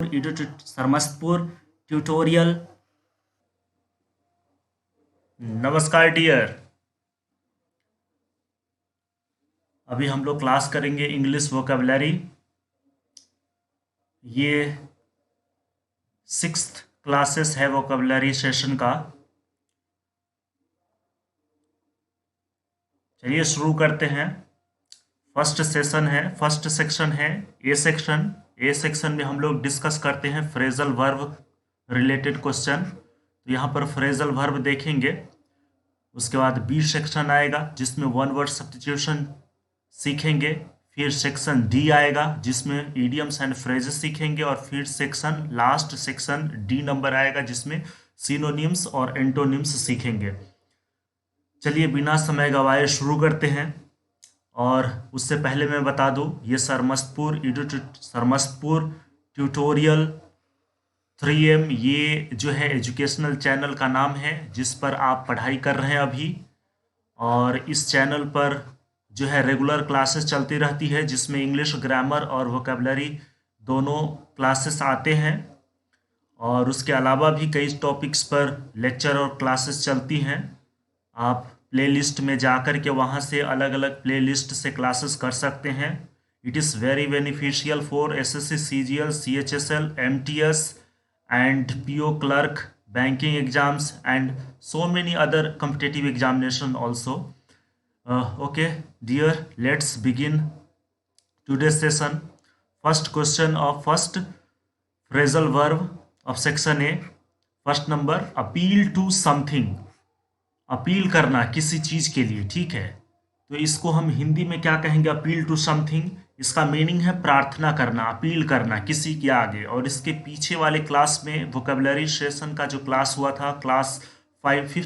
Sarmastpur tutorial. नमस्कार dear. अभी हम लोग क्लास करेंगे इंग्लिश वोकेबलरी। ये 6th क्लासेस है वोकेबलरी सेशन का। चलिए शुरू करते हैं। फर्स्ट सेक्शन है ए सेक्शन। ए सेक्शन में हम लोग डिस्कस करते हैं फ्रेजल वर्ब रिलेटेड क्वेश्चन। तो यहाँ पर फ्रेजल वर्ब देखेंगे। उसके बाद बी सेक्शन आएगा जिसमें वन वर्ड सब्स्टिट्यूशन सीखेंगे। फिर सेक्शन डी आएगा जिसमें इडियम्स एंड फ्रेजेस सीखेंगे। और फिर लास्ट सेक्शन डी नंबर आएगा जिसमें सिनोनिम्स और एंटोनिम्स सीखेंगे। चलिए बिना समय गवाए शुरू करते हैं। और उससे पहले मैं बता दूं, ये सरमस्तपुर ट्यूटोरियल 3M ये जो है एजुकेशनल चैनल का नाम है जिस पर आप पढ़ाई कर रहे हैं अभी। और इस चैनल पर जो है रेगुलर क्लासेस चलती रहती है जिसमें इंग्लिश ग्रामर और वोकेबलरी दोनों क्लासेस आते हैं। और उसके अलावा भी कई टॉपिक्स पर लेक्चर और क्लासेस चलती हैं। आप प्लेलिस्ट में जाकर के वहाँ से अलग अलग प्लेलिस्ट से क्लासेस कर सकते हैं। It is very beneficial for SSC, CGL, CHSL, MTS and PO clerk, banking exams and so many other competitive examination also. Okay dear, let's begin today's session. First question of first phrasal verb of section A. First number, appeal to something. Appeal करना किसी चीज के लिए, ठीक है। तो इसको हम हिंदी में क्या कहेंगे? Appeal to something. इसका मीनिंग है प्रार्थना करना, अपील करना किसी के आगे। और इसके पीछे वाले क्लास में वोकेबलरी सेशन का जो क्लास हुआ था, क्लास 5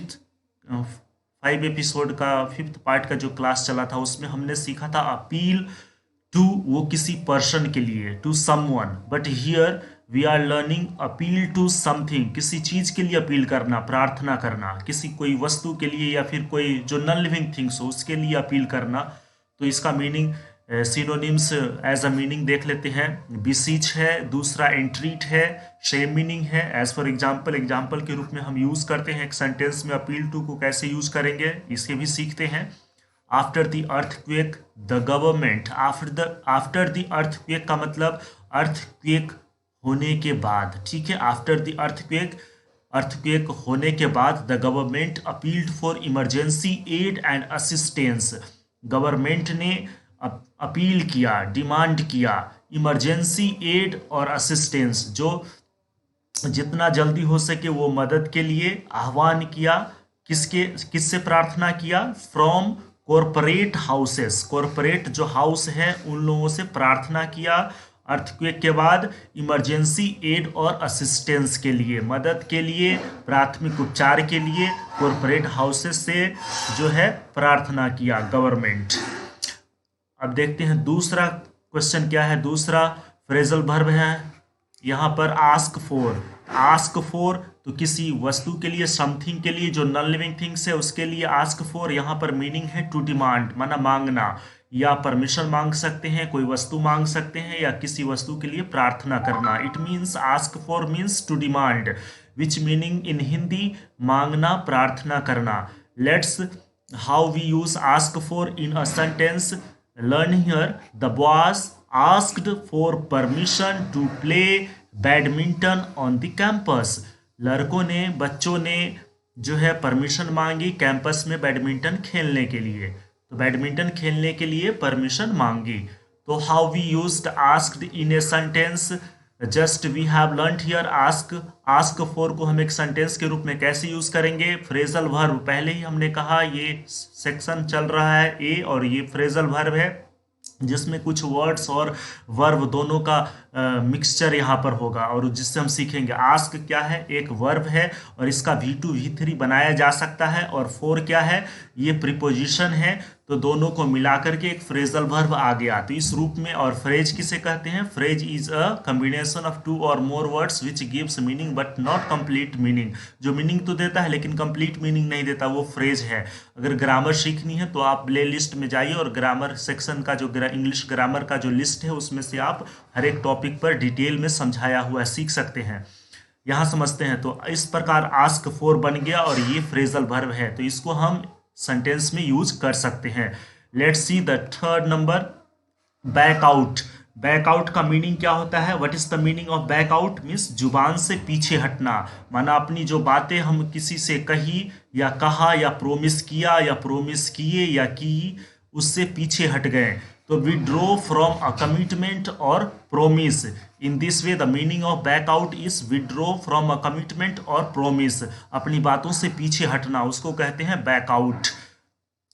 एपिसोड का 5th पार्ट का जो क्लास चला था, उसमें हमने सीखा था अपील टू, वो किसी पर्सन के लिए, to someone. But here we are learning appeal to something, किसी चीज के लिए अपील करना, प्रार्थना करना, किसी कोई वस्तु के लिए या फिर कोई जो नॉन लिविंग थिंग्स हो उसके लिए अपील करना। तो इसका meaning synonyms as a meaning देख लेते हैं। बिसीच है, दूसरा एंट्रीट है, सेम मीनिंग है। एज फॉर एग्जाम्पल के रूप में हम यूज करते हैं एक सेंटेंस में अपील टू को कैसे यूज करेंगे, इसके भी सीखते हैं। After the earthquake the government, after the earthquake का मतलब अर्थक्वेक होने के बाद, ठीक है। आफ्टर द अर्थक्वेक होने के बाद the government appealed for emergency aid and assistance. Government ने अपील किया, डिमांड किया इमरजेंसी एड और असिस्टेंस, जो जितना जल्दी हो सके वो मदद के लिए आह्वान किया। किससे प्रार्थना किया? फ्रॉम कॉरपोरेट हाउसेस, कॉरपोरेट जो हाउस है उन लोगों से प्रार्थना किया अर्थक्वेक के बाद इमरजेंसी एड और असिस्टेंस के लिए, मदद के लिए, प्राथमिक उपचार के लिए कॉरपोरेट हाउसेस से जो है प्रार्थना किया गवर्नमेंट। अब देखते हैं दूसरा क्वेश्चन क्या है। दूसरा फ्रेजल वर्ब है यहाँ पर आस्क फॉर। आस्क फॉर तो किसी वस्तु के लिए, समथिंग के लिए, जो नॉन लिविंग थिंग्स है उसके लिए आस्क फॉर। यहाँ पर मीनिंग है टू डिमांड, माना मांगना, या परमिशन मांग सकते हैं, कोई वस्तु मांग सकते हैं, या किसी वस्तु के लिए प्रार्थना करना। It means ask for means to demand, which meaning in Hindi मांगना, प्रार्थना करना। Let's how we use ask for in a sentence. Learn here, the boys asked for permission to play badminton on the campus. लड़कों ने, बच्चों ने जो है permission मांगी कैंपस में बैडमिंटन खेलने के लिए। तो बैडमिंटन खेलने के लिए परमिशन मांगी। तो how we used asked in a sentence, just we have learned here ask for को हम एक सेंटेंस के रूप में कैसे यूज करेंगे? फ्रेजल वर्ब, पहले ही हमने कहा ये सेक्शन चल रहा है ए, और ये फ्रेजल वर्ब है जिसमें कुछ वर्ड्स और वर्ब दोनों का मिक्सचर यहाँ पर होगा, और जिससे हम सीखेंगे। आस्क क्या है? एक वर्ब है और इसका V2 V3 बनाया जा सकता है। और फॉर क्या है? ये प्रीपोजिशन है। तो दोनों को मिलाकर के एक फ्रेजल वर्ब आ गया। तो इस रूप में, और फ्रेज किसे कहते हैं? Phrase is a combination of 2 और more words which gives meaning but not complete meaning. जो मीनिंग तो देता है लेकिन कंप्लीट मीनिंग नहीं देता, वो फ्रेज है। अगर ग्रामर सीखनी है तो आप प्ले लिस्ट में जाइए और ग्रामर सेक्शन का जो इंग्लिश ग्रामर का जो लिस्ट है उसमें से आप हर एक टॉपिक टॉपिक पर डिटेल में समझाया हुआ सीख सकते हैं। यहाँ समझते हैं। तो इस प्रकार आस्क फॉर बन गया और ये फ्रेजल वर्ब है, तो इसको हम सेंटेंस में यूज कर सकते हैं। Let's see the third number, back out. Back out का मीनिंग क्या होता है? What is the meaning of back out? Means जुबान से पीछे हटना, माना अपनी जो बातें हम किसी से कही या कहा या प्रोमिस किया या प्रोमिस किए या की, उससे पीछे हट गए। तो विड्रॉ फ्रॉम अ कमिटमेंट और promise. In this way the meaning of back out is withdraw from a commitment और प्रोमिस। अपनी बातों से पीछे हटना, उसको कहते हैं बैक आउट।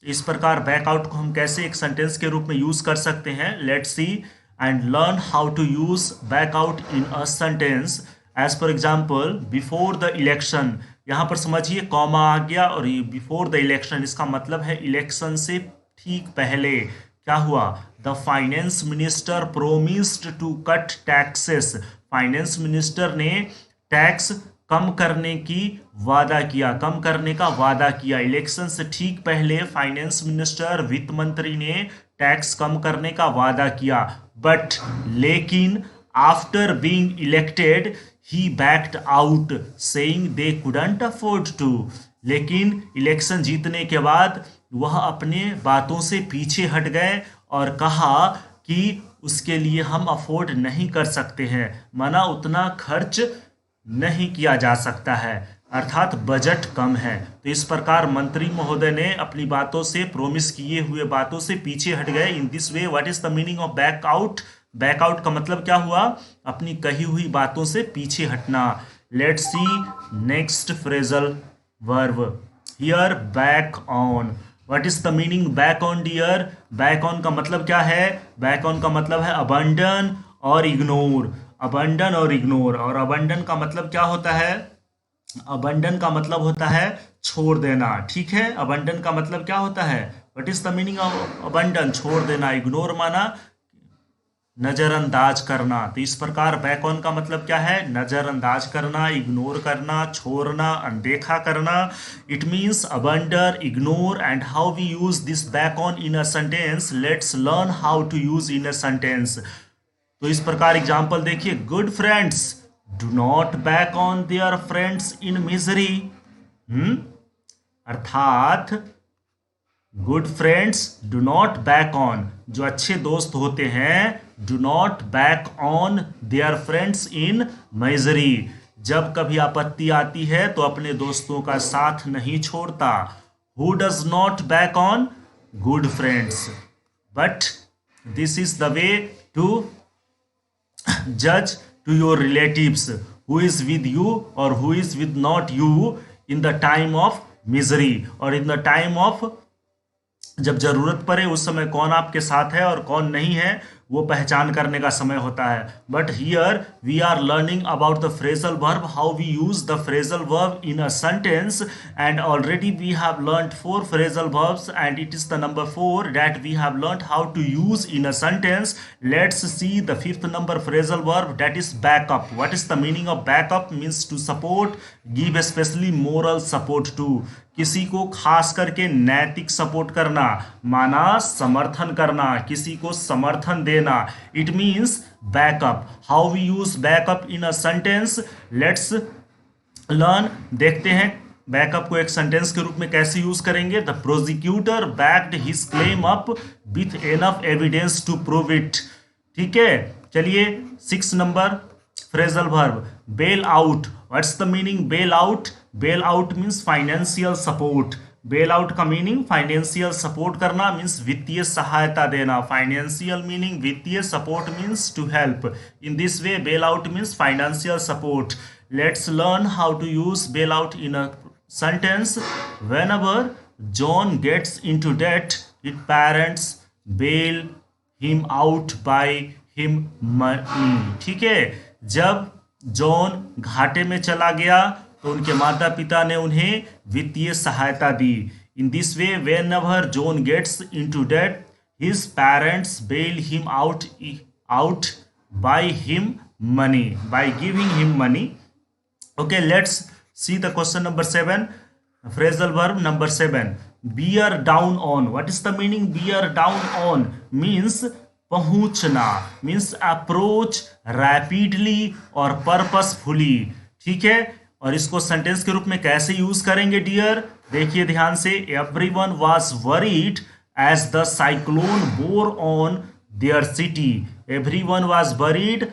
इस प्रकार बैक आउट को हम कैसे एक सेंटेंस के रूप में यूज कर सकते हैं? Let's see and learn how to use back out in a sentence. As for example, before the election. यहाँ पर समझिए कॉमा आ गया और ये बिफोर द इलेक्शन, इसका मतलब है इलेक्शन से ठीक पहले क्या हुआ? The finance minister promised to cut taxes. Finance minister ने टैक्स कम करने की वादा किया, कम करने का वादा किया। इलेक्शन से ठीक पहले फाइनेंस मिनिस्टर, वित्त मंत्री ने टैक्स कम करने का वादा किया। बट लेकिन after being elected he backed out saying they couldn't afford to. लेकिन इलेक्शन जीतने के बाद वह अपने बातों से पीछे हट गए और कहा कि उसके लिए हम अफोर्ड नहीं कर सकते हैं, माना उतना खर्च नहीं किया जा सकता है, अर्थात बजट कम है। तो इस प्रकार मंत्री महोदय ने अपनी बातों से, प्रोमिस किए हुए बातों से पीछे हट गए। इन this way what is the meaning of back out? Back out का मतलब क्या हुआ? अपनी कही हुई बातों से पीछे हटना। Let's see next phrasal verb here, back on. What is the meaning back on dear? Back on का मतलब क्या है? बैक ऑन का मतलब है अबंडन और इग्नोर। अबंडन और इग्नोर। और अबंडन का मतलब क्या होता है? अबंडन का मतलब होता है छोड़ देना, ठीक है। अबंडन का मतलब क्या होता है? What is the meaning of abandon? छोड़ देना। इग्नोर माना नजरअंदाज करना। तो इस प्रकार बैक ऑन का मतलब क्या है? नजरअंदाज करना, इग्नोर करना, छोड़ना, अनदेखा करना। It means abandon, ignore. And how we use this back on in a sentence? Let's learn how to use in a sentence. तो इस प्रकार एग्जाम्पल देखिए, good friends do not back on their friends in misery. अर्थात good friends do not back on, जो अच्छे दोस्त होते हैं, do not back on their friends in misery. जब कभी आपत्ति आती है तो अपने दोस्तों का साथ नहीं छोड़ता। Who does not back on? Good friends. But this is the way to judge to your relatives who is with you or who is with not you in the time of misery, or in the time of जब जरूरत पड़े उस समय कौन आपके साथ है और कौन नहीं है, वो पहचान करने का समय होता है। But here we are learning about the phrasal verb, how we use the phrasal verb in a sentence. And already we have learned 4 phrasal verbs and it is the number 4 that we have learned how to use in a sentence. Let's see the 5th number phrasal verb, that is backup. What is the meaning of backup? Means to support, give specially moral support to. किसी को खास करके नैतिक support करना, माना समर्थन करना, किसी को समर्थन देना। It means backup. How we use backup in a sentence? Let's learn. देखते हैं बैकअप को एक सेंटेंस के रूप में कैसे यूज करेंगे। The prosecutor backed his claim up with enough evidence to prove it. ठीक है, चलिए 6 number phrasal verb, bail out. What's the meaning bail out? Bail out means financial support. Bail out का meaning financial support करना, means वित्तीय सहायता देना। Financial meaning वित्तीय, support means to help. In this way bail out means financial support. Let's learn how to use bail out in a sentence. Whenever John gets into debt his parents bail him out by him money. ठीक है, जब John घाटे में चला गया तो उनके माता पिता ने उन्हें वित्तीय सहायता दी। In this way whenever John gets into debt his parents bail him out by him money, by giving him money. Okay, let's see the question number 7, phrasal verb number 7, bear down on. What is the meaning bear down on? Means पहुंचना means approach rapidly और purposefully. ठीक है, और इसको sentence के रूप में कैसे यूज करेंगे डियर, देखिए ध्यान से। Everyone was worried as the cyclone bore on their city. Everyone was worried,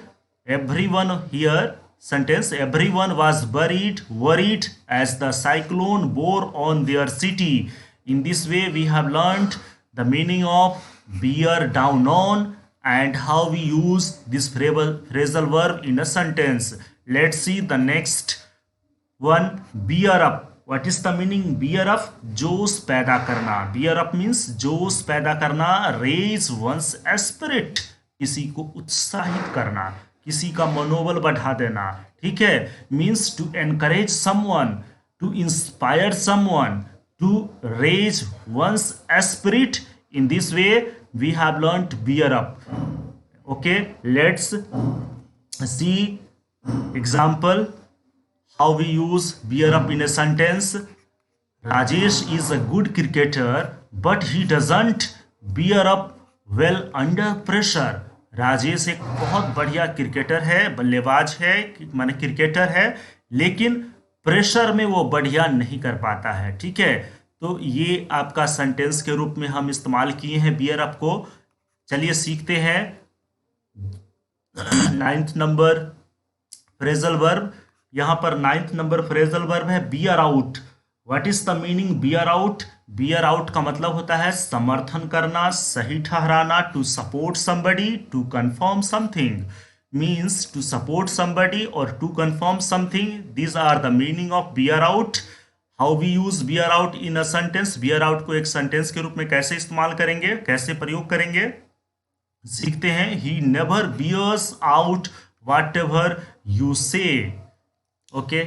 everyone here sentence, everyone was worried as the cyclone bore on their city. In this way we have learnt the meaning of bear down on and how we use this phrasal verb in a sentence. Let's see the next one, bear up. What is the meaning bear up? जोश पैदा करना। bear up means जोश पैदा करना, raise one's spirit, किसी को उत्साहित करना, किसी का मनोबल बढ़ा देना। ठीक है, means to encourage someone, to inspire someone, to raise one's spirit. In this way we have learned bear up. Okay, let's see example how we use bear up in a sentence. Rajesh is a good cricketer but he doesn't bear up well under pressure. Rajesh एक बहुत बढ़िया cricketer है, बल्लेबाज है, माने cricketer है, लेकिन pressure में वो बढ़िया नहीं कर पाता है। ठीक है, तो ये आपका सेंटेंस के रूप में हम इस्तेमाल किए हैं बियर अप को। चलिए सीखते हैं 9th नंबर फ्रेजल वर्ब। यहां पर 9th नंबर फ्रेजल वर्ब है bear out. What is the meaning bear out? Bear out का मतलब होता है समर्थन करना, सही ठहराना, to support somebody, to confirm something. Means to support somebody और to confirm something, these are the meaning of bear out. How we use bear out in a sentence? Bear out को एक सेंटेंस के रूप में कैसे इस्तेमाल करेंगे, कैसे प्रयोग करेंगे, सीखते हैं। He never bears out whatever you say. Okay,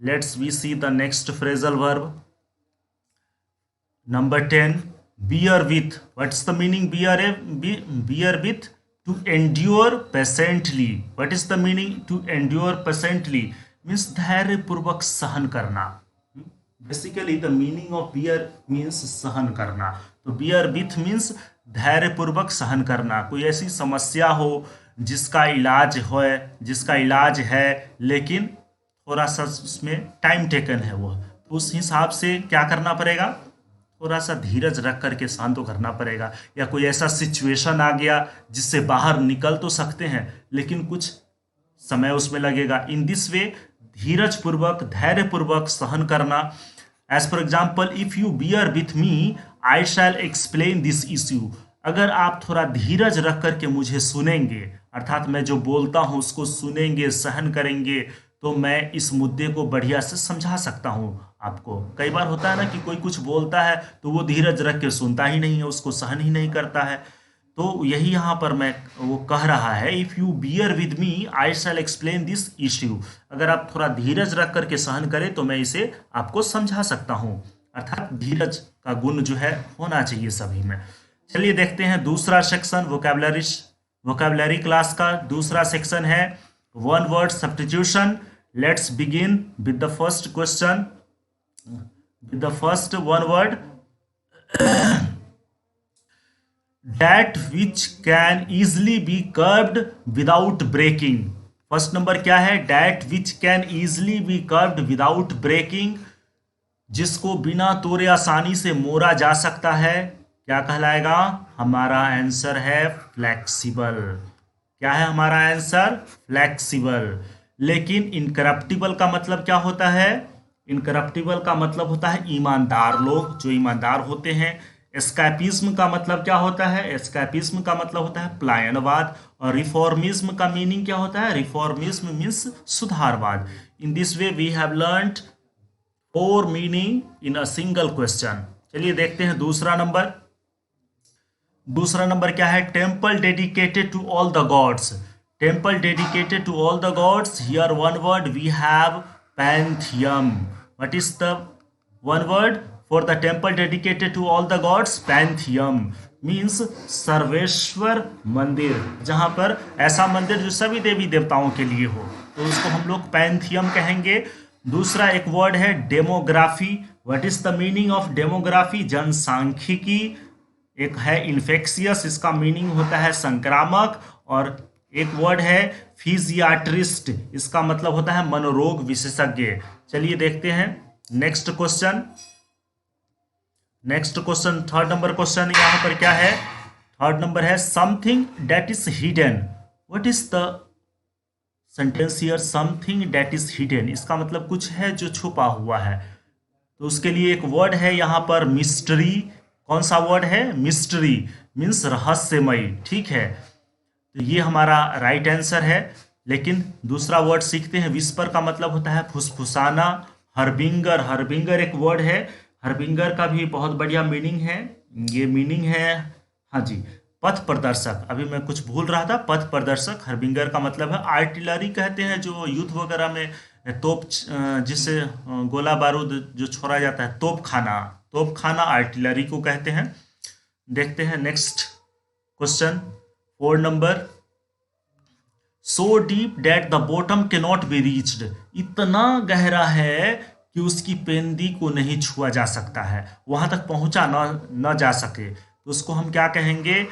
let's we see the next phrasal verb. Number 10, bear with. What's the meaning bear with? To endure patiently. What is the meaning to endure patiently? Means धैर्य पूर्वक सहन करना। Basically the meaning of bear means सहन करना। तो bear with means धैर्य पूर्वक सहन करना। कोई ऐसी समस्या हो जिसका इलाज है लेकिन थोड़ा सा उसमें टाइम टेकन है, वो तो उस हिसाब से क्या करना पड़ेगा, थोड़ा सा धीरज रख करके शांत तो करना पड़ेगा। या कोई ऐसा सिचुएशन आ गया जिससे बाहर निकल तो सकते हैं लेकिन कुछ समय उसमें लगेगा। इन दिस वे धीरज पूर्वक, धैर्य पूर्वक सहन करना। As for example, if you bear with me I shall explain this issue. अगर आप थोड़ा धीरज रख करके मुझे सुनेंगे, अर्थात मैं जो बोलता हूँ उसको सुनेंगे, सहन करेंगे, तो मैं इस मुद्दे को बढ़िया से समझा सकता हूँ आपको। कई बार होता है ना कि कोई कुछ बोलता है तो वो धीरज रख के सुनता ही नहीं है, उसको सहन ही नहीं करता है। तो यही यहाँ पर मैं वो कह रहा है, if you bear with me I shall explain this issue. अगर आप थोड़ा धीरज रख करके सहन करें तो मैं इसे आपको समझा सकता हूँ। अर्थात धीरज का गुण जो है होना चाहिए सभी में। चलिए देखते हैं दूसरा सेक्शन, वोकैबुलरी क्लास का दूसरा सेक्शन है one word substitution. Let's begin with the first question. With the first one word, that which can easily be curved without breaking. First number क्या है? That which can easily be curved without breaking. जिसको बिना तोड़े आसानी से मोड़ा जा सकता है, क्या कहलाएगा? हमारा आंसर है फ्लेक्सिबल। क्या है हमारा आंसर? फ्लेक्सिबल। लेकिन इनकरप्टिबल का मतलब क्या होता है? इनकरप्टिबल का मतलब होता है ईमानदार लोग, जो ईमानदार होते हैं। एस्केपिज्म का मतलब क्या होता है? एस्केपिज्म का मतलब होता है पलायनवाद। और रिफॉर्मिज्म का मीनिंग क्या होता है? रिफॉर्मिज्म मीन्स सुधारवाद। In this way we have learned 4 meaning in a single question. चलिए देखते हैं दूसरा नंबर। दूसरा नंबर क्या है? Temple dedicated to all the gods. Temple dedicated to all the gods. Here one word we have pantheon. What is the one word for the temple dedicated to all the gods? Pantheon means Sarveshwar मंदिर, जहाँ पर ऐसा मंदिर जो सभी देवी देवताओं के लिए हो, तो उसको हम लोग पैंथियम कहेंगे। दूसरा एक वर्ड है demography. What is the meaning of demography? जनसांख्यिकी। एक है इन्फेक्शियस, इसका मीनिंग होता है संक्रामक, और एक वर्ड है फिजियाट्रिस्ट, इसका मतलब होता है मनोरोग विशेषज्ञ। चलिए देखते हैं next question. Third number question यहाँ पर क्या है? थर्ड नंबर है something that is hidden. What is the sentence here? Something that is hidden, इसका मतलब कुछ है जो छुपा हुआ है। तो उसके लिए एक वर्ड है यहाँ पर मिस्ट्री। कौन सा वर्ड है? मिस्ट्री मीन्स रहस्यमयी। ठीक है, तो ये हमारा राइट आंसर है। लेकिन दूसरा वर्ड सीखते हैं। विस्पर का मतलब होता है फुसफुसाना। हरबिंगर, हरबिंगर एक वर्ड है। हरबिंगर का भी बहुत बढ़िया मीनिंग है। ये मीनिंग है, हाँ जी, पथ प्रदर्शक। अभी मैं कुछ भूल रहा था, पथ प्रदर्शक हरबिंगर का मतलब है। आर्टिलरी कहते हैं जो युद्ध वगैरह में तोप, जिससे गोला बारूद जो छोड़ा जाता है, तोप खाना आर्टिलरी को कहते हैं। देखते हैं next question, 4 number. So deep that the bottom can not be reached, इतना गहरा है कि उसकी पेंदी को नहीं छुआ जा सकता है, वहां तक पहुंचा न जा सके, तो उसको हम क्या कहेंगे?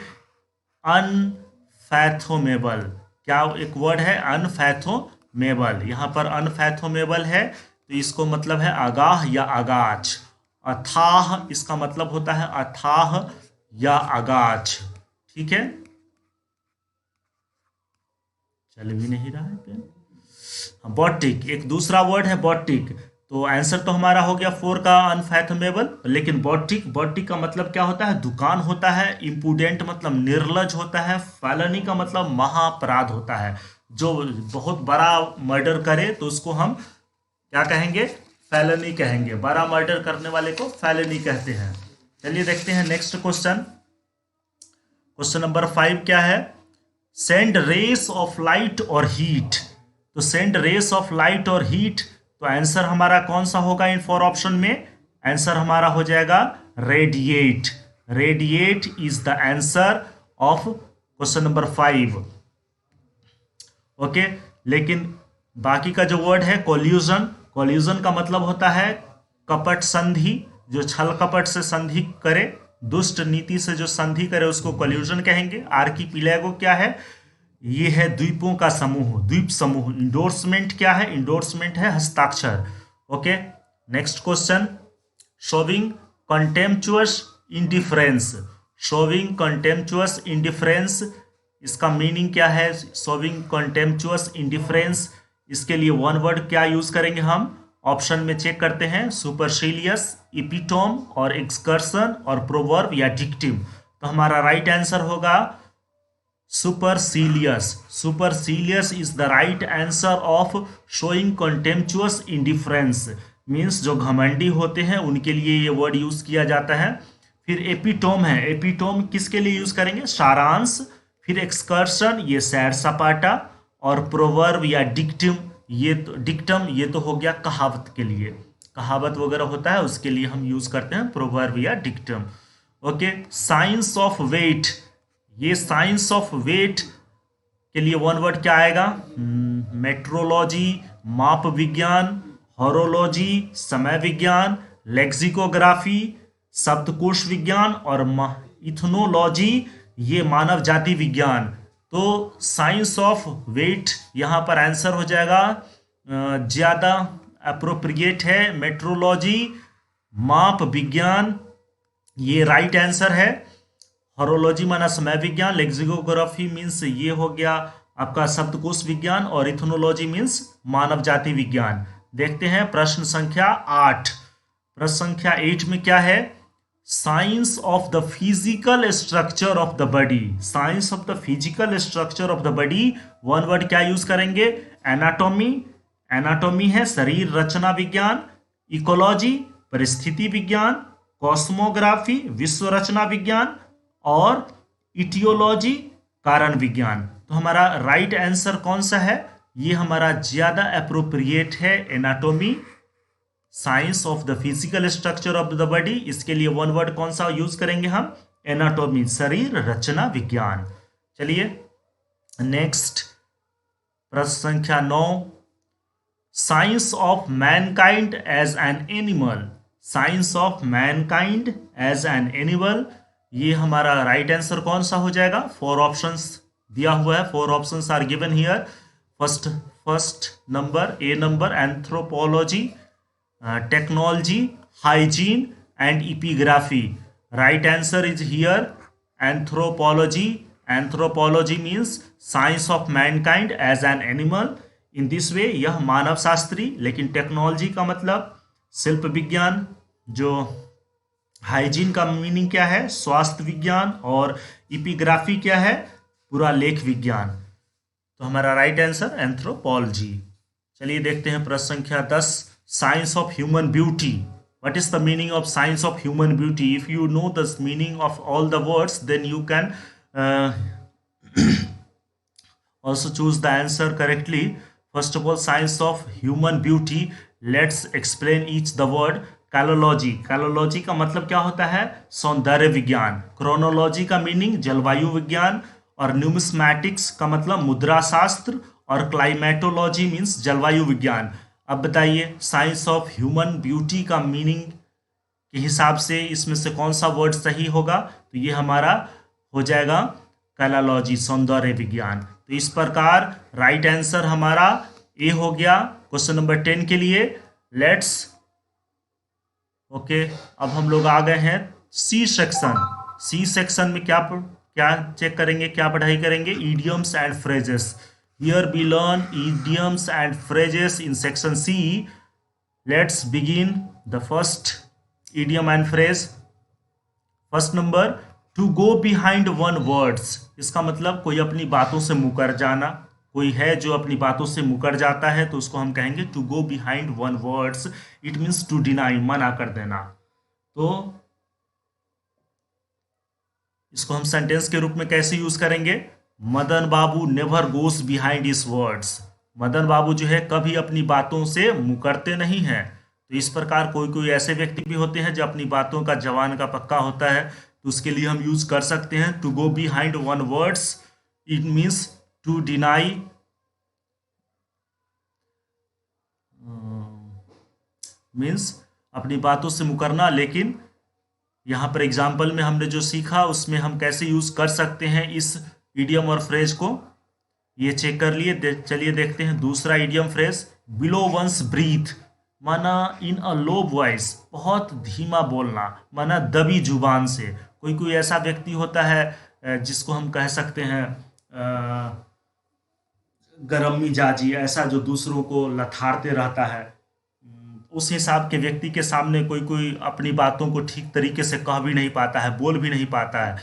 अनफैथोमेबल। क्या एक वर्ड है? अनफैथोमेबल। यहाँ पर अनफैथोमेबल है तो इसको मतलब है अगाह या अगाच। अथाह, इसका मतलब होता है अथाह या अगाच। ठीक है, चल भी नहीं रहा है पेन। बॉटिक एक दूसरा वर्ड है, बॉटिक। तो आंसर तो हमारा हो गया 4 का अनफैथमेबल। लेकिन बॉटिक का मतलब क्या होता है? दुकान होता है। इम्पुडेंट मतलब निर्लज होता है। फैलनी का मतलब महाअपराध होता है। जो बहुत बड़ा मर्डर करे तो उसको हम क्या कहेंगे? फैलनी कहेंगे। बड़ा मर्डर करने वाले को फैलनी कहते हैं। चलिए देखते हैं नेक्स्ट क्वेश्चन। क्वेश्चन नंबर 5 क्या है? सेंड रेस ऑफ लाइट और हीट। तो सेंड रेस ऑफ लाइट और हीट, तो आंसर हमारा कौन सा होगा इन 4 ऑप्शन में? आंसर हमारा हो जाएगा radiate. Radiate is the answer of question number 5। Okay, लेकिन बाकी का जो वर्ड है कोल्यूजन, कोल्यूजन का मतलब होता है कपट संधि, जो छल कपट से संधि करे, दुष्ट नीति से जो संधि करे उसको कोल्यूजन कहेंगे। आर्कीपिलागो क्या है? ये है द्वीपों का समूह, द्वीप समूह। इंडोर्समेंट क्या है? इंडोर्समेंट है हस्ताक्षर। Okay, next question, showing contemptuous indifference. Showing contemptuous indifference, इसका मीनिंग क्या है? शोविंग कंटेम्पचुअस इंडिफरेंस, इसके लिए वन वर्ड क्या यूज करेंगे हम? ऑप्शन में चेक करते हैं, सुपरसीलियस, इपिटोम और एक्सकर्सन और प्रोवर्ब या डिक्टिम। तो हमारा राइट आंसर होगा supercilious. Supercilious is the right answer of showing contemptuous indifference. Means जो घमंडी होते हैं उनके लिए ये वर्ड यूज किया जाता है। फिर एपिटोम है, एपिटोम किसके लिए यूज करेंगे? सारांश। फिर एक्सकर्सन, ये सैर सपाटा। और प्रोवर्ब या डिक्टिम, ये तो डिक्टम, ये तो हो गया कहावत के लिए। कहावत वगैरह होता है उसके लिए हम यूज करते हैं प्रोवर्ब या dictum. Okay, science of weight, ये साइंस ऑफ वेट के लिए वन वर्ड क्या आएगा? मेट्रोलॉजी, माप विज्ञान, हॉरोलॉजी, समय विज्ञान, लेक्सिकोग्राफी, शब्दकोश विज्ञान और इथनोलॉजी, ये मानव जाति विज्ञान। तो साइंस ऑफ वेट यहाँ पर आंसर हो जाएगा ज़्यादा अप्रोप्रिएट है मेट्रोलॉजी, माप विज्ञान, ये राइट आंसर है। हॉरोलॉजी माना समय विज्ञान, लेक्सिकोग्राफी मीन्स ये हो गया आपका शब्दकोश विज्ञान, और इथनोलॉजी मीन्स मानव जाति विज्ञान। देखते हैं प्रश्न संख्या 8। प्रश्न संख्या 8 में क्या है? Science of the physical structure of the body. Science of the physical structure of the body, one word क्या यूज करेंगे? एनाटॉमी, एनाटॉमी है शरीर रचना विज्ञान। इकोलॉजी, परिस्थिति विज्ञान। कॉस्मोग्राफी, विश्व रचना विज्ञान। और इटियोलॉजी, कारण विज्ञान। तो हमारा राइट आंसर कौन सा है? ये हमारा ज्यादा अप्रोप्रिएट है, anatomy, science of the physical structure of the body. इसके लिए वन वर्ड कौन सा यूज करेंगे हम? एनाटॉमी, शरीर रचना विज्ञान। चलिए नेक्स्ट प्रश्न संख्या 9। Science of mankind as an animal. Science of mankind as an animal, ये हमारा राइट आंसर कौन सा हो जाएगा? फोर ऑप्शंस दिया हुआ है, four options are given here. First first number, A number, anthropology, technology, hygiene and epigraphy. Right answer is here anthropology. Anthropology means science of mankind as an animal. In this way यह मानव शास्त्री। लेकिन technology का मतलब शिल्प विज्ञान, जो hygiene का meaning क्या है? स्वास्थ्य विज्ञान। और इपिग्राफी क्या है? पूरा लेख विज्ञान। तो हमारा राइट आंसर एंथ्रोपोलॉजी। चलिए देखते हैं प्रश्न संख्या 10। Science of human beauty. What is the meaning of science of human beauty? If you know the meaning of all the words then you can also choose the answer correctly. First of all, science of human beauty. Let's explain each the word. कैलोलॉजी। कैलोलॉजी का मतलब क्या होता है? सौंदर्य विज्ञान। Chronology का meaning जलवायु विज्ञान। और न्यूमिस्मैटिक्स का मतलब मुद्रा शास्त्र। और क्लाइमेटोलॉजी मीन्स जलवायु विज्ञान। अब बताइए साइंस ऑफ ह्यूमन ब्यूटी का मीनिंग के हिसाब से इसमें से कौन सा वर्ड सही होगा? तो ये हमारा हो जाएगा कैलोलॉजी, सौंदर्य विज्ञान। तो इस प्रकार राइट आंसर हमारा ए हो गया क्वेश्चन नंबर 10 के लिए। लेट्स ओके, अब हम लोग आ गए हैं सी सेक्शन। सी सेक्शन में क्या क्या चेक करेंगे, क्या पढ़ाई करेंगे? Idioms and phrases. Here we learn idioms and phrases in section C. Let's begin the first idiom and phrase. First number, to go behind one's words. इसका मतलब कोई अपनी बातों से मुकर जाना। कोई है जो अपनी बातों से मुकर जाता है तो उसको हम कहेंगे to go behind one's words. It means to deny, मना कर देना। तो इसको हम सेंटेंस के रूप में कैसे यूज करेंगे? मदन बाबू never goes behind his words. Madan बाबू जो है कभी अपनी बातों से मुकरते नहीं हैं। तो इस प्रकार कोई कोई ऐसे व्यक्ति भी होते हैं जो अपनी बातों का जवान का पक्का होता है, तो उसके लिए हम यूज कर सकते हैं to go behind one's words. It means to deny, means अपनी बातों से मुकरना। लेकिन यहाँ पर एग्जाम्पल में हमने जो सीखा उसमें हम कैसे यूज कर सकते हैं इस इडियम और फ्रेज को, ये चेक कर लिए। चलिए देखते हैं दूसरा idiom phrase, below one's breath. माना इन अ लो वॉइस, बहुत धीमा बोलना, माना दबी जुबान से। कोई कोई ऐसा व्यक्ति होता है जिसको हम कह सकते हैं गरम मिजाजी, ऐसा जो दूसरों को लथाड़ते रहता है। उस हिसाब के व्यक्ति के सामने कोई कोई अपनी बातों को ठीक तरीके से कह भी नहीं पाता है, बोल भी नहीं पाता है।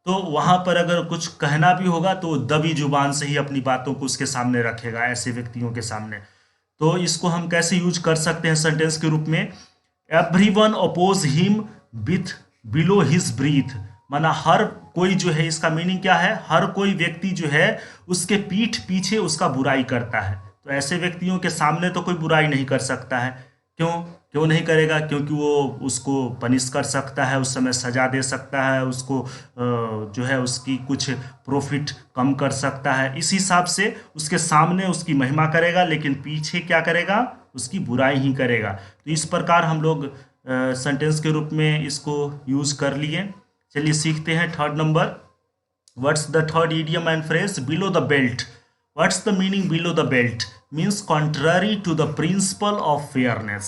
तो वहाँ पर अगर कुछ कहना भी होगा तो दबी जुबान से ही अपनी बातों को उसके सामने रखेगा, ऐसे व्यक्तियों के सामने। तो इसको हम कैसे यूज कर सकते हैं सेंटेंस के रूप में? Everyone oppose him with below his breath. माना हर कोई जो है, इसका मीनिंग क्या है? हर कोई व्यक्ति जो है उसके पीठ पीछे उसका बुराई करता है। तो ऐसे व्यक्तियों के सामने तो कोई बुराई नहीं कर सकता है। क्यों क्यों नहीं करेगा? क्योंकि वो उसको पनिश कर सकता है, उस समय सजा दे सकता है, उसको जो है उसकी कुछ प्रॉफिट कम कर सकता है। इस हिसाब से उसके सामने उसकी महिमा करेगा, लेकिन पीछे क्या करेगा? उसकी बुराई ही करेगा। तो इस प्रकार हम लोग सेंटेंस के रूप में इसको यूज कर लिए। चलिए सीखते हैं third number. What's the third idiom and phrase? Below the belt. What's the meaning below the belt? Means contrary to the principle of fairness.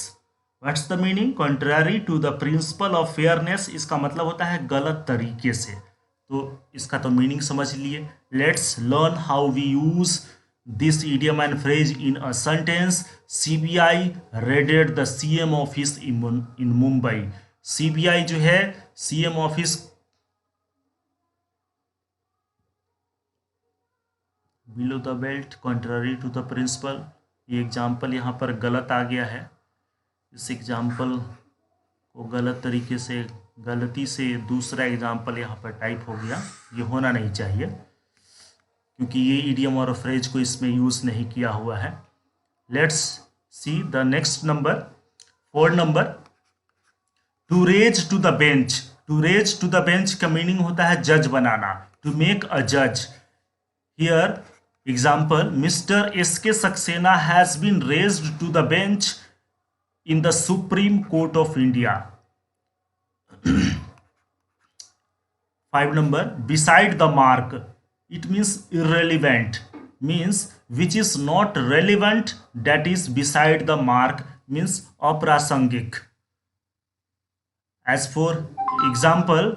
What's the meaning? Contrary to the principle of fairness, इसका मतलब होता है गलत तरीके से। तो इसका तो मीनिंग समझ लिए। Let's learn how we use this idiom and phrase in a sentence. CBI raided the CM office in Mumbai. CBI जो है CM office, below the belt, contrary to the principle. ये एग्जाम्पल यहाँ पर गलत आ गया है। इस एग्जाम्पल को गलत तरीके से, गलती से दूसरा एग्जाम्पल यहाँ पर टाइप हो गया। ये होना नहीं चाहिए क्योंकि ये इडियम और फ्रेज को इसमें यूज़ नहीं किया हुआ है। Let's see the next number, fourth number, to raise to the bench. To raise to the bench का मीनिंग होता है जज बनाना, टू मेक अ जज। Here example, Mr. S.K. Saxena has been raised to the bench in the Supreme Court of India. 5 number, beside the mark, it means irrelevant, means which is not relevant, that is beside the mark, means अप्रासंगिक. As for example,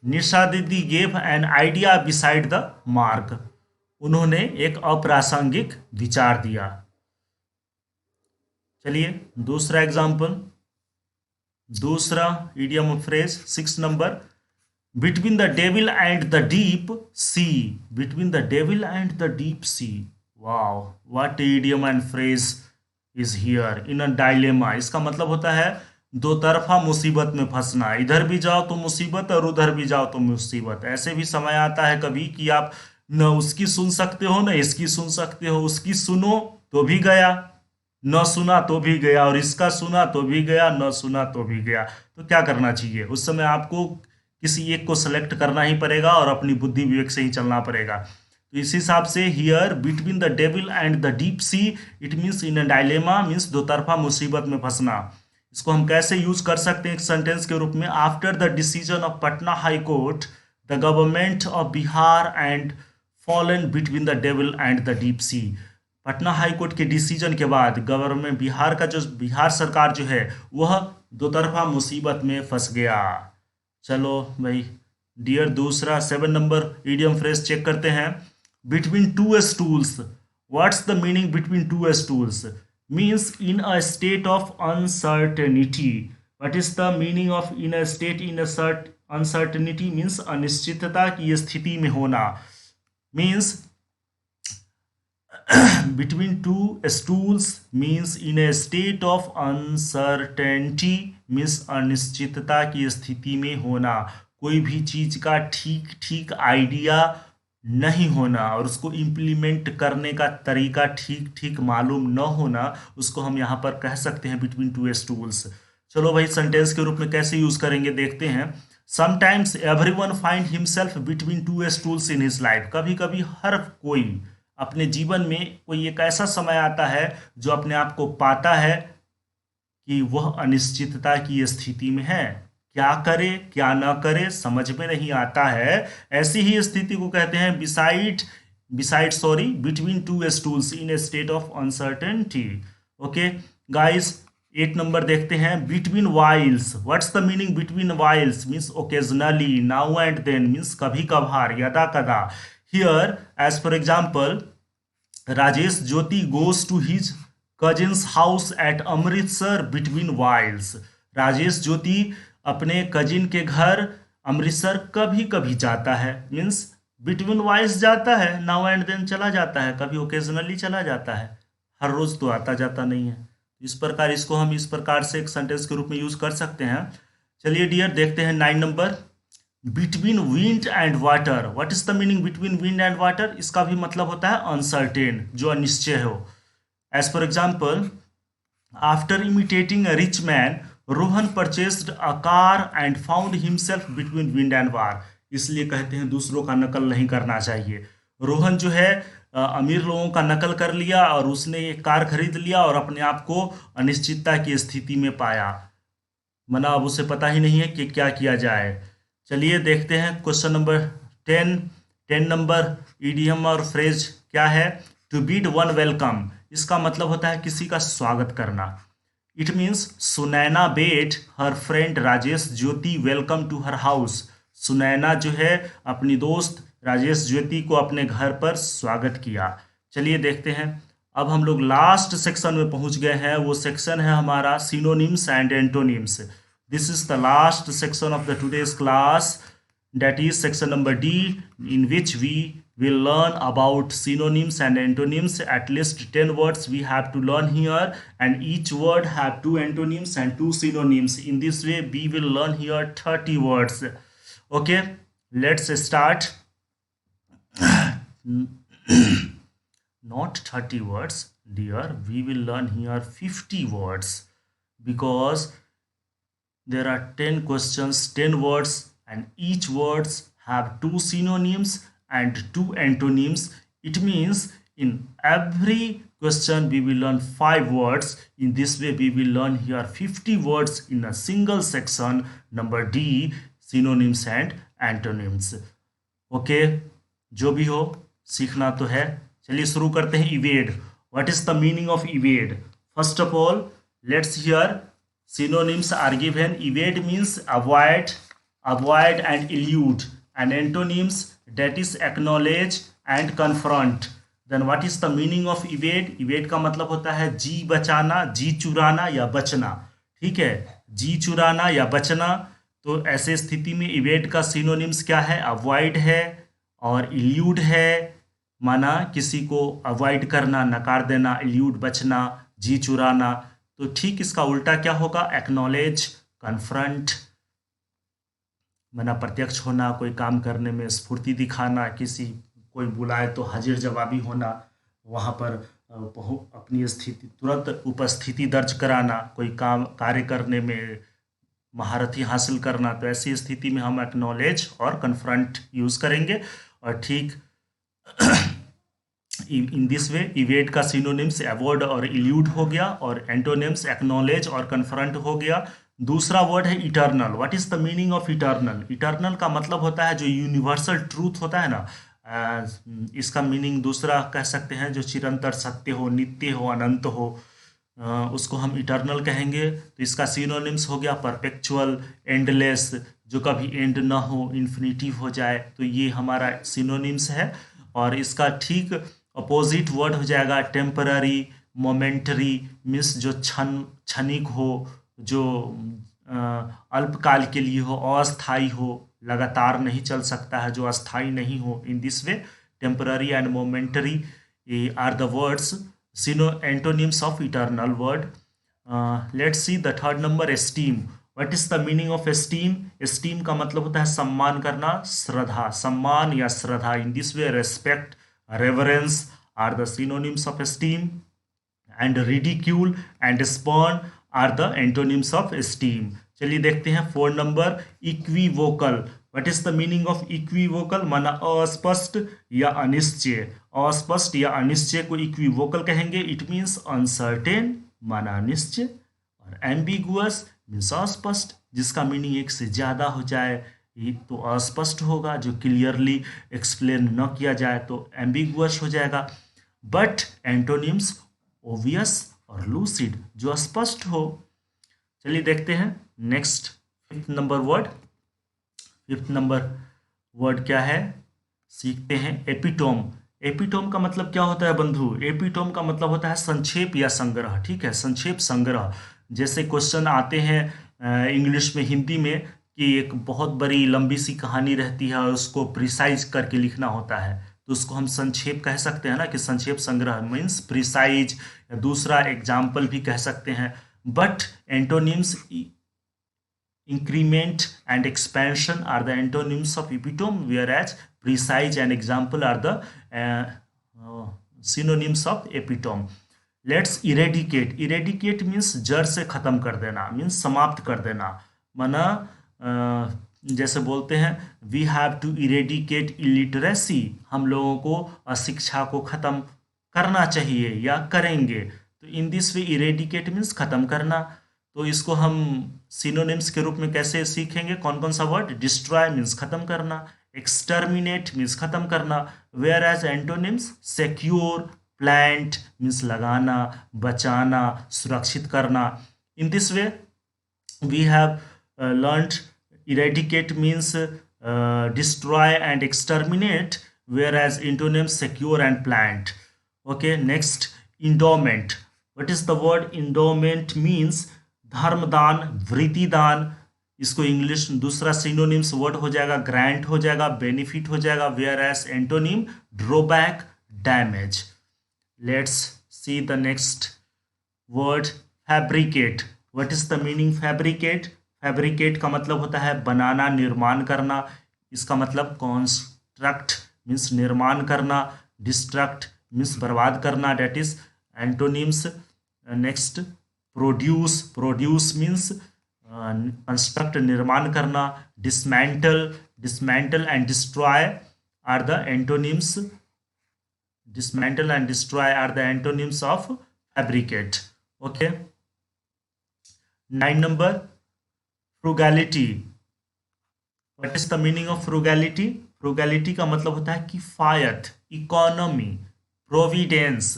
निशा दीदी gave an idea beside the mark, उन्होंने एक अप्रासंगिक विचार दिया. चलिए दूसरा example, दूसरा idiom phrase 6 number, between the devil and the deep sea, between the devil and the deep sea. Wow, what idiom and phrase is here in a dilemma. इसका मतलब होता है दो तरफा मुसीबत में फंसना, इधर भी जाओ तो मुसीबत और उधर भी जाओ तो मुसीबत. ऐसे भी समय आता है कभी कि आप न उसकी सुन सकते हो न इसकी सुन सकते हो, उसकी सुनो तो भी गया, न सुना तो भी गया, और इसका सुना तो भी गया, न सुना तो भी गया. तो क्या करना चाहिए उस समय? आपको किसी एक को सेलेक्ट करना ही पड़ेगा और अपनी बुद्धि विवेक से ही चलना पड़ेगा. तो इस हिसाब से here between the devil and the deep sea, it means in a dilemma, means दो तरफा मुसीबत में फंसना. इसको हम कैसे यूज कर सकते हैं एक सेंटेंस के रूप में? After the decision of Patna high court, the government of Bihar and fallen between the devil and the deep sea. Patna high court के डिसीजन के बाद गवर्नमेंट बिहार का जो बिहार सरकार जो है वह दो तरफा मुसीबत में फंस गया. चलो भाई डियर, दूसरा 7 नंबर इडियम फ्रेज चेक करते हैं. Between two stools, what's the meaning between two stools? Means in a state of uncertainty. What is the meaning of in a state in a uncertainty? Means अनिश्चितता की स्थिति में होना. Means between two stools means in a state of uncertainty, means अनिश्चितता की स्थिति में होना, कोई भी चीज का ठीक ठीक आइडिया नहीं होना और उसको इम्प्लीमेंट करने का तरीका ठीक ठीक मालूम न होना, उसको हम यहाँ पर कह सकते हैं बिटवीन टू स्टूल्स. चलो भाई सेंटेंस के रूप में कैसे यूज करेंगे देखते हैं. Sometimes everyone find himself between two stools in his life. कभी कभी हर कोई अपने जीवन में कोई एक ऐसा समय आता है जो अपने आप को पाता है कि वह अनिश्चितता की स्थिति में है. क्या करे क्या ना करे समझ में नहीं आता है. ऐसी ही स्थिति को कहते हैं between two stools in a state of uncertainty. Okay guys, 8 number देखते हैं. Between whiles, what's the meaning between whiles? Means occasionally, now and then, means कभी कभार, यदा कदा. Here, as for example, Rajesh Jyoti goes to his cousin's house at Amritsar between whiles. Rajesh ज्योति अपने cousin के घर अमृतसर कभी कभी जाता है, मीन्स बिटवीन वाइल्स जाता है, नाउ एंड देन चला जाता है, कभी ओकेजनली चला जाता है, हर रोज तो आता जाता नहीं है. इस प्रकार इसको हम इस प्रकार से एक सेंटेंस के रूप में यूज कर सकते हैं. चलिए डियर देखते हैं 9 number. Between wind and water, what is the meaning between wind and water? इसका भी मतलब होता है अनसर्टेन, जो अनिश्चय हो. As for example, after imitating a rich man, Rohan purchased a car and found himself between wind and war. इसलिए कहते हैं दूसरों का नकल नहीं करना चाहिए. रोहन जो है अमीर लोगों का नकल कर लिया और उसने एक कार खरीद लिया और अपने आप को अनिश्चितता की स्थिति में पाया, मना अब उसे पता ही नहीं है कि क्या किया जाए. चलिए देखते हैं क्वेश्चन नंबर 10 नंबर इडियम और फ्रेज क्या है? टू बीड वन वेलकम, इसका मतलब होता है किसी का स्वागत करना. It means Sunaina bade her friend Rajesh Jyoti welcome to her house. Sunaina जो है अपनी दोस्त राजेश ज्योति को अपने घर पर स्वागत किया. चलिए देखते हैं. अब हम लोग लास्ट सेक्शन में पहुंच गए हैं. वो सेक्शन है हमारा synonyms and antonyms. This is the last section of the today's class, that is section number D, in which we will learn about synonyms and antonyms. At least 10 words we have to learn here, and each word have 2 antonyms and 2 synonyms. In this way we will learn here 30 words. Okay, let's start. Not 30 words dear, we will learn here 50 words, because there are 10 questions, 10 words, and each words have 2 synonyms and 2 antonyms. It means in every question we will learn 5 words. In this way we will learn here 50 words in a single section. Number D, synonyms and antonyms. Okay, जो भी हो सीखना तो है. चलिए शुरू करते हैं. Evade. What is the meaning of evade? First of all let's hear synonyms are given. Evade means avoid and elude, and antonyms that is acknowledge and confront. Then what is the meaning of evade? Evade का मतलब होता है जी बचाना, जी चुराना या बचना. ठीक है, जी चुराना या बचना. तो ऐसे स्थिति में evade का synonyms क्या है? avoid है और elude है. माना किसी को अवॉइड करना, नकार देना, elude बचना, जी चुराना. तो ठीक इसका उल्टा क्या होगा? एक्नॉलेज, कन्फ्रंट, मना प्रत्यक्ष होना, कोई काम करने में स्फूर्ति दिखाना, किसी कोई बुलाए तो हाजिर जवाबी होना, वहाँ पर अपनी स्थिति तुरंत उपस्थिति दर्ज कराना, कोई काम कार्य करने में महारथी हासिल करना. तो ऐसी स्थिति में हम एक्नॉलेज और कन्फ्रंट यूज करेंगे. और ठीक इन दिस वे इवेड का सिनोनिम्स अवॉइड और इल्यूड हो गया, और एंटोनिम्स एक्नॉलेज और कन्फ्रंट हो गया. दूसरा वर्ड है eternal. What is the meaning of eternal? Eternal का मतलब होता है जो यूनिवर्सल ट्रूथ होता है ना, इसका मीनिंग दूसरा कह सकते हैं जो चिरंतर सत्य हो, नित्य हो, अनंत हो, उसको हम इटर्नल कहेंगे. तो इसका सिनोनिम्स हो गया परपेचुअल, एंडलेस, जो कभी एंड ना हो, इन्फिनिटिव हो जाए. तो ये हमारा सिनोनिम्स है. और इसका ठीक अपोजिट वर्ड हो जाएगा टेम्पररी, मोमेंटरी, मीन्स जो क्षणिक हो, जो अल्पकाल के लिए हो, अस्थाई हो, लगातार नहीं चल सकता है, जो अस्थाई नहीं हो. In this way temporary and momentary are the words antonyms of eternal word. Let's see the third number, esteem. What is the meaning of esteem? Esteem का मतलब होता है सम्मान करना, श्रद्धा, सम्मान या श्रद्धा. In this way respect, reverence are the synonyms of esteem, and ridicule and scorn are the antonyms of esteem. चलिए देखते हैं 4 number, equivocal. What is the meaning of equivocal? माना अस्पष्ट या अनिश्चय. अस्पष्ट या अनिश्चय को इक्विवोकल कहेंगे. इट मीन्स अनसर्टेन, माना अनिश्चय, और एम्बिगुअस मीन्स अस्पष्ट, जिसका मीनिंग एक से ज्यादा हो जाए ये तो अस्पष्ट होगा, जो क्लियरली एक्सप्लेन न किया जाए तो एम्बिगुअस हो जाएगा. बट एंटोनिम्स ओवियस और लूसिड, जो स्पष्ट हो. चलिए देखते हैं next 5th number word. 5th number word क्या है सीखते हैं. एपिटोम. एपिटोम का मतलब क्या होता है बंधु? एपिटोम का मतलब होता है संक्षेप या संग्रह. ठीक है, संक्षेप, संग्रह. जैसे क्वेश्चन आते हैं इंग्लिश में, हिंदी में, कि एक बहुत बड़ी लंबी सी कहानी रहती है और उसको प्रिसाइज करके लिखना होता है, तो उसको हम संक्षेप कह सकते हैं ना, कि संक्षेप संग्रह मीन्स प्रिसाइज. या दूसरा एग्जाम्पल भी कह सकते हैं. But antonyms increment and expansion are the antonyms of epitome, whereas precise and example are the synonyms of epitome. Let's eradicate. Eradicate means जड़ से खत्म कर देना, मीन्स समाप्त कर देना. माना जैसे बोलते हैं we have to eradicate illiteracy, हम लोगों को अशिक्षा को खत्म करना चाहिए या करेंगे. तो इन दिस वे इरेडिकेट मीन्स खत्म करना. तो इसको हम सिनोनिम्स के रूप में कैसे सीखेंगे? कौन कौन सा वर्ड? डिस्ट्रॉय मीन्स खत्म करना, एक्सटर्मिनेट मीन्स खत्म करना, whereas antonyms secure, plant means लगाना, बचाना, सुरक्षित करना. In this way we have learned eradicate means destroy and exterminate, whereas antonyms secure and plant. Okay, next, endowment. What is the word? Endowment means धर्मदान, वृत्तिदान. इसको English दूसरा synonyms word हो जाएगा grant हो जाएगा, बेनिफिट हो जाएगा, whereas antonym drawback, damage. Let's see the next word, fabricate. What is the meaning fabricate? Fabricate का मतलब होता है बनाना, निर्माण करना. इसका मतलब कॉन्स्ट्रक्ट मीन्स निर्माण करना, डिस्ट्रक्ट मीन्स बर्बाद करना, that is antonyms. Next, produce. Produce means construct, निर्माण करना. Dismantle. Dismantle and destroy are the antonyms dismantle and destroy are the antonyms of fabricate. Okay. 9 number, frugality. What is the meaning of frugality? Frugality का मतलब होता है किफायत, economy, Providence.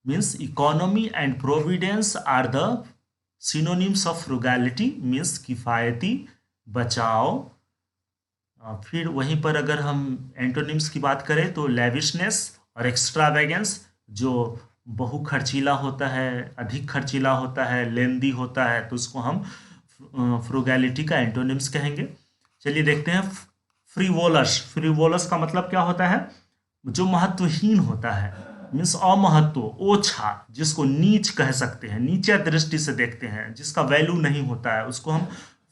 Means economy and providence are the synonyms of frugality. Means किफायती, बचाव. फिर वहीं पर अगर हम एंटोनिम्स की बात करें तो लेविशनेस और एक्स्ट्रावेगेंस, जो बहु खर्चीला होता है, अधिक खर्चीला होता है, लेंदी होता है, तो उसको हम फ्रुगैलिटी का एंटोनिम्स कहेंगे. चलिए देखते हैं फ्रीवोलस. फ्रीवोलस का मतलब क्या होता है? जो महत्वहीन होता है, मीन्स अमहत्व, ओछा, जिसको नीच कह सकते हैं, नीचे दृष्टि से देखते हैं, जिसका वैल्यू नहीं होता है, उसको हम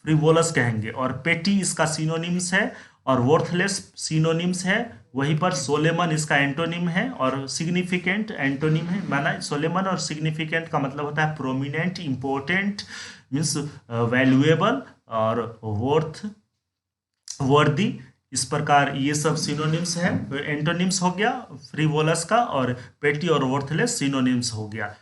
फ्रीवोलस कहेंगे. और पेटी इसका सिनोनिम्स है और वर्थलेस सिनोनिम्स है. वहीं पर सोलेमन इसका एंटोनिम है और सिग्निफिकेंट एंटोनिम है. माना सोलेमन और सिग्निफिकेंट का मतलब होता है प्रोमिनेंट, इंपॉर्टेंट, मीन्स वैल्यूएबल और वर्दी. इस प्रकार ये सब सिनोनिम्स है. एंटोनिम्स हो गया फ्रीवोलस का, और पेटी और वर्थलेस सिनोनिम्स हो गया.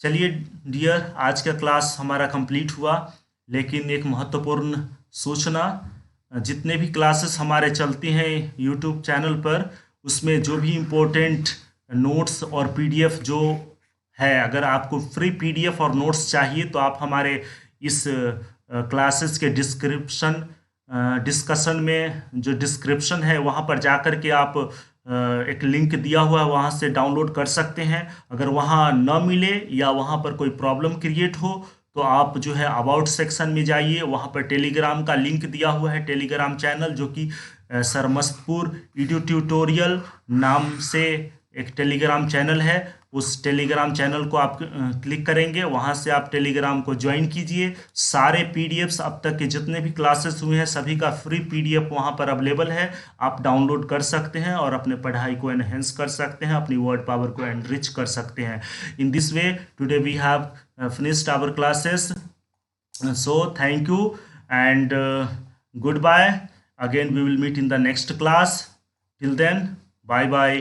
चलिए डियर, आज का क्लास हमारा कंप्लीट हुआ. लेकिन एक महत्वपूर्ण सूचना, जितने भी क्लासेस हमारे चलती हैं यूट्यूब चैनल पर, उसमें जो भी इम्पोर्टेंट नोट्स और पीडीएफ जो है, अगर आपको फ्री पीडीएफ और नोट्स चाहिए तो आप हमारे इस क्लासेस के डिस्कशन में जो डिस्क्रिप्शन है वहाँ पर जाकर के आप एक लिंक दिया हुआ है, वहाँ से डाउनलोड कर सकते हैं. अगर वहाँ न मिले या वहाँ पर कोई प्रॉब्लम क्रिएट हो तो आप जो है अबाउट सेक्शन में जाइए, वहाँ पर टेलीग्राम का लिंक दिया हुआ है, टेलीग्राम चैनल, जो कि सरमस्तपुर ईडू ट्यूटोरियल नाम से एक टेलीग्राम चैनल है. उस टेलीग्राम चैनल को आप क्लिक करेंगे, वहाँ से आप टेलीग्राम को ज्वाइन कीजिए. सारे पीडीएफ्स अब तक के जितने भी क्लासेस हुए हैं सभी का फ्री पीडीएफ वहाँ पर अवेलेबल है. आप डाउनलोड कर सकते हैं और अपने पढ़ाई को एनहेंस कर सकते हैं, अपनी वर्ड पावर को एनरिच कर सकते हैं. In this way today we have finished our classes. So thank you and goodbye. Again we will meet in the next class. Till then, bye bye.